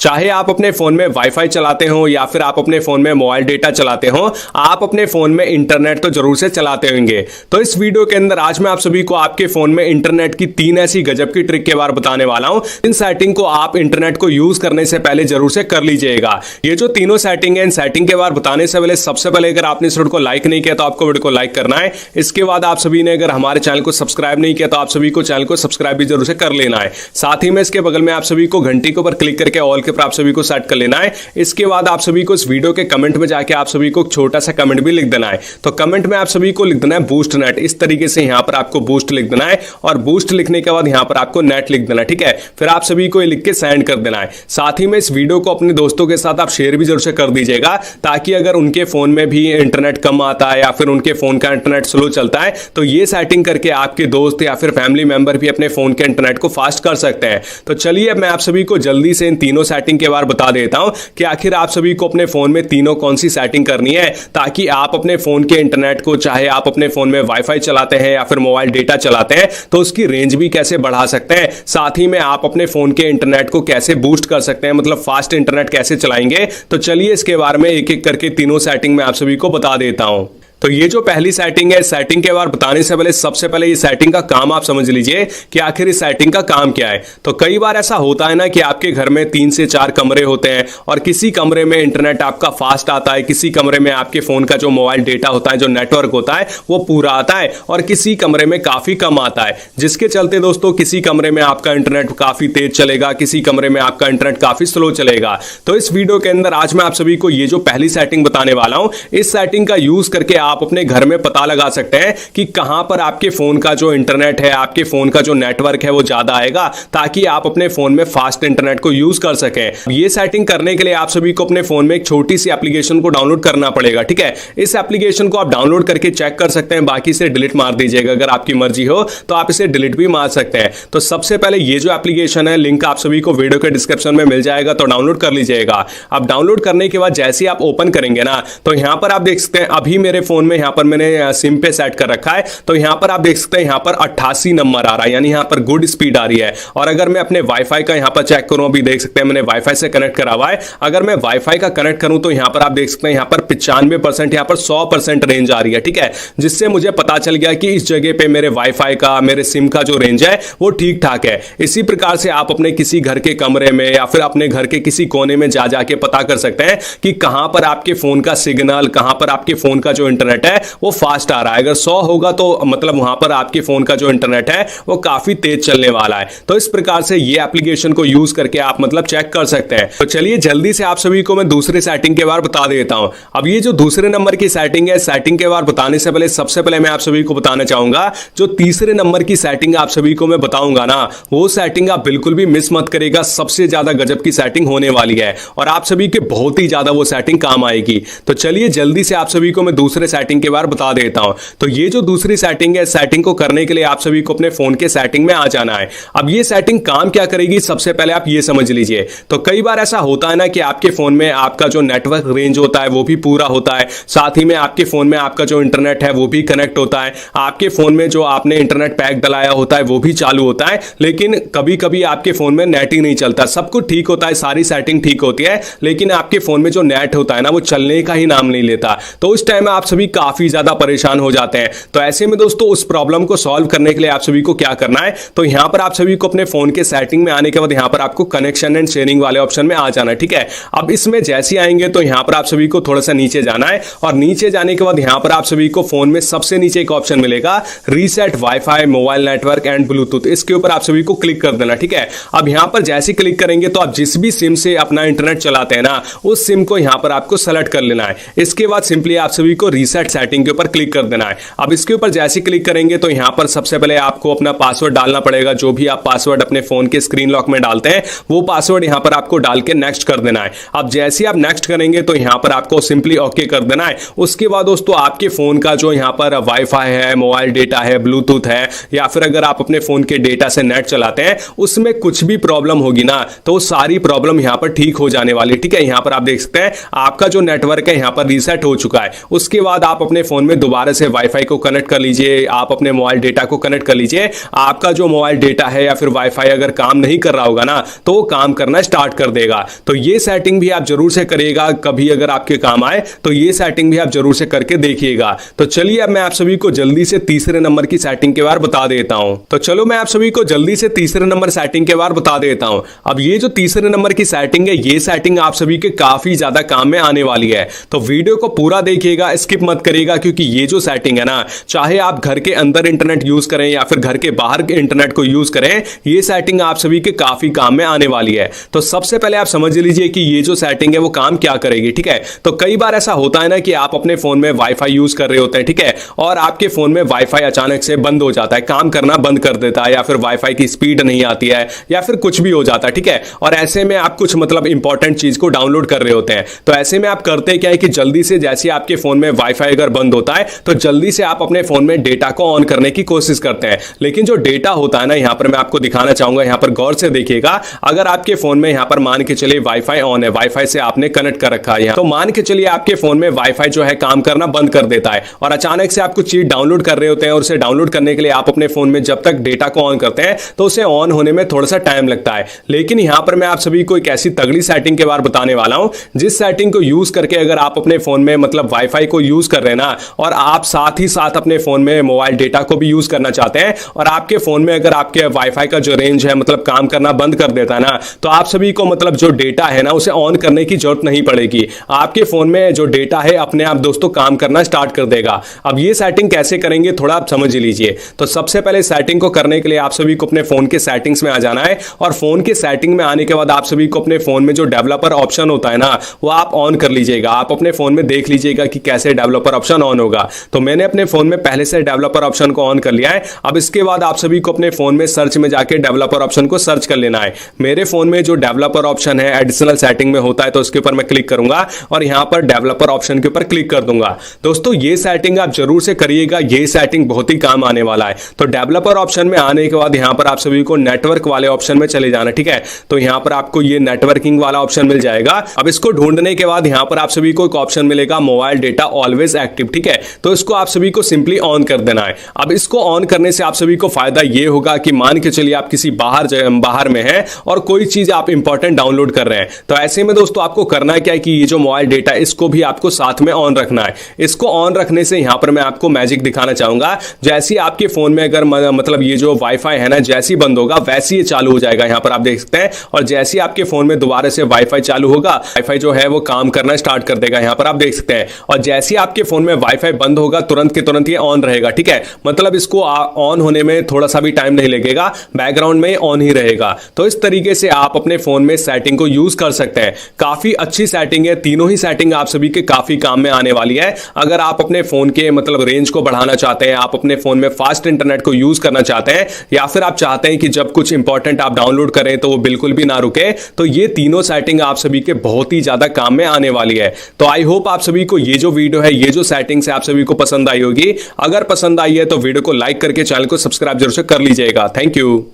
चाहे आप अपने फोन में वाईफाई चलाते हो या फिर आप अपने फोन में मोबाइल डेटा चलाते हो, आप अपने फोन में इंटरनेट तो जरूर से चलाते होंगे। तो इस वीडियो के अंदर आज मैं आप सभी को आपके फोन में इंटरनेट की 3 ऐसी गजब की ट्रिक के बारे में बताने वाला हूं। इन सेटिंग को आप इंटरनेट को यूज करने से पहले जरूर से कर लीजिएगा। ये जो तीनों सेटिंग है, इन सेटिंग के बारे में बताने से पहले सबसे पहले अगर आपने इस वीडियो को लाइक नहीं किया तो आपको वीडियो को लाइक करना है। इसके बाद आप सभी ने अगर हमारे चैनल को सब्सक्राइब नहीं किया तो आप सभी को चैनल को सब्सक्राइब भी जरूर से कर लेना है। साथ ही में इसके बगल में आप सभी को घंटी के ऊपर क्लिक करके ऑल के ऊपर आप सभी को सेट कर लेना है। इसके बाद आप सभी को इस वीडियो के कमेंट में जाके आप सभी को छोटा सा कमेंट भी लिख देना है। तो कमेंट में आप सभी को लिख देना है बूस्ट नेट। इस तरीके से यहां पर आपको बूस्ट लिख देना है और बूस्ट लिखने के बाद यहां पर आपको नेट लिख देना है। ठीक है, फिर आप सभी को ये लिख के सेंड कर देना है। साथ ही में इस वीडियो को अपने दोस्तों के साथ आप शेयर भी जरूर से कर दीजिएगा, ताकि अगर उनके फोन में भी इंटरनेट कम आता है या फिर उनके फोन का इंटरनेट स्लो चलता है तो ये सेटिंग करके आपके दोस्त या फिर फैमिली मेंबर भी अपने फोन के इंटरनेट को फास्ट कर सकते हैं। तो चलिए मैं आप सभी को जल्दी से इन तीनों सेटिंग के बारे में बता देता हूं कि आखिर आप सभी को अपने फोन में तीनों कौन सी सेटिंग करनी है, ताकि आप अपने फोन के इंटरनेट को, चाहे आप अपने फोन में वाईफाई चलाते हैं या फिर मोबाइल डेटा चलाते हैं, तो उसकी रेंज भी कैसे बढ़ा सकते हैं। साथ ही में आप अपने फोन के इंटरनेट को कैसे बूस्ट कर सकते हैं, मतलब फास्ट इंटरनेट कैसे चलाएंगे। तो चलिए इसके बारे में एक एक करके तीनों सेटिंग में आप सभी को बता देता हूं। तो ये जो पहली सेटिंग है, सेटिंग के बारे बताने से पहले सबसे पहले ये सेटिंग का काम आप समझ लीजिए कि आखिर इस सेटिंग का काम क्या है। तो कई बार ऐसा होता है ना कि आपके घर में 3 से 4 कमरे होते हैं और किसी कमरे में इंटरनेट आपका फास्ट आता है, किसी कमरे में आपके फोन का जो मोबाइल डेटा होता है, जो नेटवर्क होता है वो पूरा आता है और किसी कमरे में काफी कम आता है, जिसके चलते दोस्तों किसी कमरे में आपका इंटरनेट काफी तेज चलेगा, किसी कमरे में आपका इंटरनेट काफी स्लो चलेगा। तो इस वीडियो के अंदर आज मैं आप सभी को ये जो पहली सेटिंग बताने वाला हूं, इस सेटिंग का यूज करके आप अपने घर में पता लगा सकते हैं कि कहां पर आपके फोन का जो इंटरनेट है, आपके फोन का जो नेटवर्क है वो ज्यादा आएगा, ताकि आप अपने फोन में फास्ट इंटरनेट को यूज कर सकें। ये सेटिंग करने के लिए आप सभी को अपने फोन में एक छोटी सी एप्लीकेशन को डाउनलोड करना पड़ेगा। ठीक है, इस एप्लीकेशन को आप डाउनलोड करके चेक कर सकते हैं, बाकी से डिलीट मार दीजिएगा। अगर आपकी मर्जी हो तो आप इसे डिलीट भी मार सकते हैं। तो सबसे पहले ये जो एप्लीकेशन है, लिंक आप सभी को वीडियो के डिस्क्रिप्शन में मिल जाएगा, तो डाउनलोड कर लीजिएगा। अब डाउनलोड करने के बाद जैसे ही आप ओपन करेंगे ना, तो यहां पर आप देख सकते हैं अभी मेरे फोन में यहां पर मैंने सिम पे सेट कर रखा है, तो यहां पर आप देख सकते हैं यहां पर 88 नंबर आ रहा है, यानी यहां पर गुड स्पीड आ रही है। और अगर मैं अपने वाईफाई का यहां पर चेक करूं, अभी देख सकते हैं मैंने वाईफाई से कनेक्ट करा हुआ है, अगर मैं वाईफाई का कनेक्ट करूं तो यहां पर आप देख सकते हैं यहां पर 95%, यहां पर 100% रेंज आ रही है। ठीक है, जिससे मुझे पता चल गया कि इस जगह पे मेरे वाईफाई का, मेरे सिम का जो रेंज है वो ठीक ठाक है। इसी प्रकार से आप अपने किसी घर के कमरे में या फिर अपने घर के किसी कोने में जा जाके पता कर सकते हैं कि कहां पर आपके फोन का सिग्नल, कहां पर आपके फोन का जो इंटरनेट है वो फास्ट आ रहा है। अगर 100 होगा तो मतलब वहां पर आपके फोन का जो इंटरनेट है वो काफी तेज चलने वाला है। तो इस प्रकार से ये एप्लीकेशन को यूज करके आप मतलब चेक कर सकते हैं। तो चलिए जल्दी से आप सभी को मैं दूसरे सेटिंग के बारे में बता देता हूं। अब ये जो दूसरे नंबर की सेटिंग है, सेटिंग के बारे में बताने से पहले सबसे पहले मैं आप सभी को बताना चाहूंगा, जो तीसरे नंबर की सेटिंग आप सभी को मैं बताऊंगा ना, वो सेटिंग आप बिल्कुल भी मिस मत करेगा। सबसे ज्यादा गजब की सेटिंग होने वाली है और आप सभी के बहुत ही ज्यादा वो सेटिंग काम आएगी। तो चलिए जल्दी से आप सभी को मैं दूसरे सेटिंग के बारे में बता देता हूं। तो ये जो दूसरी सेटिंग है, सेटिंग को करने के लिए आप सभी को अपने फोन के सेटिंग में आ जाना है। अब ये सेटिंग काम क्या करेगी, सबसे पहले आप ये समझ लीजिए। तो कई बार ऐसा होता है ना कि आपके फोन में आपका जो नेटवर्क रेंज होता है वो भी पूरा होता है, साथ ही में आपके फोन में आपका जो इंटरनेट है वो भी कनेक्ट होता है, आपके फोन में जो आपने इंटरनेट पैक डलाया होता है वो भी चालू होता है, लेकिन कभी कभी आपके फोन में नेट ही नहीं चलता। सब कुछ ठीक होता है, सारी सेटिंग ठीक होती है, लेकिन आपके फोन में जो नेट होता है ना वो चलने का ही नाम नहीं लेता। तो उस टाइम में आप सभी काफी ज्यादा परेशान हो जाते हैं। तो ऐसे में दोस्तों उस प्रॉब्लम को सॉल्व करने के लिए आप सभी को क्या करना है, तो यहां पर आप सभी को अपने फोन के सेटिंग में आने के बाद यहां पर आपको कनेक्शन एंड शेयरिंग वाले ऑप्शन में आ जाना है। ठीक है, अब इसमें जैसे ही आएंगे तो यहां पर आप सभी को थोड़ा सा नीचे जाना है और नीचे जाने के बाद यहां पर आप सभी को फोन में सबसे नीचे एक ऑप्शन मिलेगा, reset wifi mobile network and Bluetooth. इसके ऊपर आप सभी को क्लिक कर देना। ठीक है, अब यहां पर जैसे क्लिक करेंगे तो आप जिस भी सिम से अपना इंटरनेट चलाते हैं ना, उस सिम को यहां पर आपको सेलेक्ट कर लेना है। इसके बाद सिंपली आप सभी को रीसेट सेटिंग के ऊपर क्लिक कर देना है। अब इसके ऊपर जैसे क्लिक करेंगे तो यहां पर सबसे पहले आपको अपना पासवर्ड डालना पड़ेगा। जो भी आप पासवर्ड अपने फोन के स्क्रीन लॉक में डालते हैं वो पासवर्ड यहां पर आपको डाल के नेक्स्ट कर देना है। अब जैसे आप नेक्स्ट करेंगे तो यहां पर आपको सिंपली ओके कर देना है। उसके बाद दोस्तों आपके फोन का जो यहां पर वाईफाई है, मोबाइल डेटा है, ब्लूटूथ है, या फिर अगर आप अपने फोन के डेटा से नेट चलाते हैं, उसमें कुछ भी प्रॉब्लम होगी ना तो सारी प्रॉब्लम यहां पर ठीक हो जाने वाली। ठीक है, यहां पर आप देख सकते हैं आपका जो नेटवर्क है यहां पर रीसेट हो चुका है। उसके बाद आप अपने फोन में दोबारा से वाईफाई को कनेक्ट कर लीजिए, आप अपने मोबाइल डेटा को कनेक्ट कर लीजिए, आपका जो मोबाइल डेटा है या फिर वाईफाई अगर काम नहीं कर रहा होगा ना तो वो काम करना स्टार्ट कर देगा। तो ये सेटिंग भी आप जरूर से करिएगा, कभी अगर आपके काम आए तो ये सेटिंग भी आप जरूर से करके देखिएगा। तो चलिए अब मैं आप सभी को जल्दी से तीसरे नंबर की सेटिंग के बारे बता देता हूं। तो चलो मैं आप सभी को जल्दी से तीसरे नंबर सेटिंग के बारे बता देता हूं। अब ये जो तीसरे नंबर की सेटिंग है, ये सेटिंग आप सभी के काफी ज्यादा काम में आने वाली है। तो वीडियो को पूरा देखिएगा, स्किप मत करिएगा, क्योंकि ये जो सेटिंग है ना, चाहे आप घर के अंदर इंटरनेट यूज करें या फिर घर के बाहर के इंटरनेट को यूज करें, ये सेटिंग आप सभी के काफी काम में आने वाली है। तो सबसे पहले आप समझ लीजिए कि ये जो सेटिंग है वो काम क्या करेगी, ठीक है। तो कई बार ऐसा होता है ना कि आप अपने फोन में वाईफाई यूज कर रहे होते हैं, ठीक है, और आपके फोन में वाईफाई अचानक से बंद हो जाता है, काम करना बंद कर देता है, या फिर वाईफाई की स्पीड नहीं आती है, या फिर कुछ भी हो जाता है, ठीक है। और ऐसे में आप कुछ मतलब इंपॉर्टेंट चीज को डाउनलोड कर रहे होते हैं। तो ऐसे में आप करते क्या है कि जल्दी से जैसे आपके फोन में वाईफाई अगर बंद होता है तो जल्दी से आप अपने फोन में डेटा को ऑन करने की कोशिश करते हैं। लेकिन जो डेटा होता है ना, यहां पर मैं आपको दिखाना चाहूंगा, यहां पर गौर से देखिएगा। अगर आपके फोन में यहां पर मान के चलिए वाईफाई ऑन है, वाईफाई से आपने कनेक्ट कर रखा है, तो मान के चलिए आपके फोन में वाईफाई जो है काम करना बंद कर देता है और अचानक से आप कुछ चीज डाउनलोड कर रहे होते हैं, और उसे डाउनलोड करने के लिए आप अपने फोन में जब तक डेटा को ऑन करते हैं तो उसे ऑन होने में थोड़ा सा टाइम लगता है। लेकिन यहां पर मैं आप सभी को एक ऐसी तगड़ी सेटिंग के बारे बताने वाला हूं, जिस सेटिंग को यूज करके अगर आप अपने फोन में मतलब वाईफाई को यूज कर रहे हैं ना, और आप साथ ही साथ अपने फोन में मोबाइल डेटा को भी यूज करना चाहते हैं, और आपके फोन में अगर आपके वाईफाई का जो रेंज है मतलब काम करना बंद कर देता है ना, तो आप सभी को मतलब जो डेटा है ना उसे ऑन करने की जरूरत नहीं पड़ेगी। आपके फोन में जो डेटा है अपने आप दोस्तों काम करना स्टार्ट कर देगा। अब ये सेटिंग कैसे करेंगे थोड़ा आप समझ लीजिए। तो सबसे पहले सेटिंग को करने के लिए आप सभी को अपने फोन के सेटिंग्स में आ जाना है, और फोन के सेटिंग में आने के बाद आप सभी को अपने फोन में जो डेवलपर ऑप्शन होता है ना वो आप ऑन कर लीजिएगा। आप अपने फोन में देख लीजिएगा कि कैसे डेवलपर ऑप्शन ऑन होगा। तो मैंने अपने फोन में पहले से डेवलपर ऑप्शन को ऑन कर लिया है। अब इसके बाद आप सभी को अपने फोन में सर्च में जाके डेवलपर ऑप्शन को सर्च कर लेना है। मेरे फोन में जो डेवलपर ऑप्शन है एडिशनल सेटिंग में होता है, तो उसके ऊपर मैं क्लिक करूंगा और यहां पर डेवलपर ऑप्शन के ऊपर क्लिक कर दूंगा। दोस्तों ये सेटिंग आप जरूर से करिएगा, ये सेटिंग बहुत ही काम आने वाला है। तो डेवलपर ऑप्शन में आने के बाद यहां पर आप सभी को नेटवर्क वाले ऑप्शन में चले जाना, ठीक है। तो यहां पर आपको ये नेटवर्किंग वाला ऑप्शन मिल जाएगा। अब इसको ढूंढने के बाद यहां पर आप सभी को एक ऑप्शन मिलेगा मोबाइल डेटा ऑलवेज एक्टिव, ठीक है। तो इसको आप सभी को सिंपली ऑन कर देना है। अब इसको ऑन करने से आप सभी को फायदा ये होगा कि मान के चलिए आप किसी बाहर में हैं और कोई चीज आप इंपॉर्टेंट डाउनलोड कर रहे हैं, तो ऐसे में दोस्तों आपको करना क्या है कि ये जो मोबाइल डेटा इसको भी आपको साथ में ऑन रखना है। इसको ऑन रखने से यहां पर मैं आपको मैजिक दिखाना चाहूंगा। जैसे ही आपके फोन में अगर मतलब ये जो वाईफाई है ना जैसे ही बंद होगा वैसे ही चालू हो जाएगा, यहां पर आप देख सकते हैं। और जैसे ही आपके फोन में दोबारा से वाईफाई चालू होगा, वाईफाई जो है वो काम करना स्टार्ट कर देगा, यहां पर आप देख सकते हैं। और जैसे ही आपके फोन में वाईफाई बंद होगा तुरंत के तुरंत ये ऑन रहेगा, ठीक है। मतलब इसको ऑन होने में थोड़ा सा भी टाइम नहीं लगेगा, बैकग्राउंड में ऑन ही रहेगा। तो इस तरीके से आप अपने फोन में सेटिंग को यूज कर सकते हैं। काफी अच्छी सेटिंग है, तीनों ही सेटिंग आप सभी के काफी काम में आने वाली है। अगर आप अपने फोन के मतलब रेंज को बढ़ाना चाहते हैं, आप अपने फोन में फास्ट इंटरनेट को यूज करना चाहते हैं, या फिर आप चाहते हैं कि जब कुछ इंपॉर्टेंट आप डाउनलोड करें तो वो बिल्कुल भी ना रुके, तो ये तीनों सेटिंग आप सभी के बहुत ही ज्यादा काम में आने वाली है। तो आई होप आप सभी को ये जो वीडियो है, ये जो सेटिंग्स है आप सभी को पसंद आई होगी। अगर पसंद आई है तो वीडियो को लाइक करके चैनल को सब्सक्राइब जरूर से कर लीजिएगा। Thank you.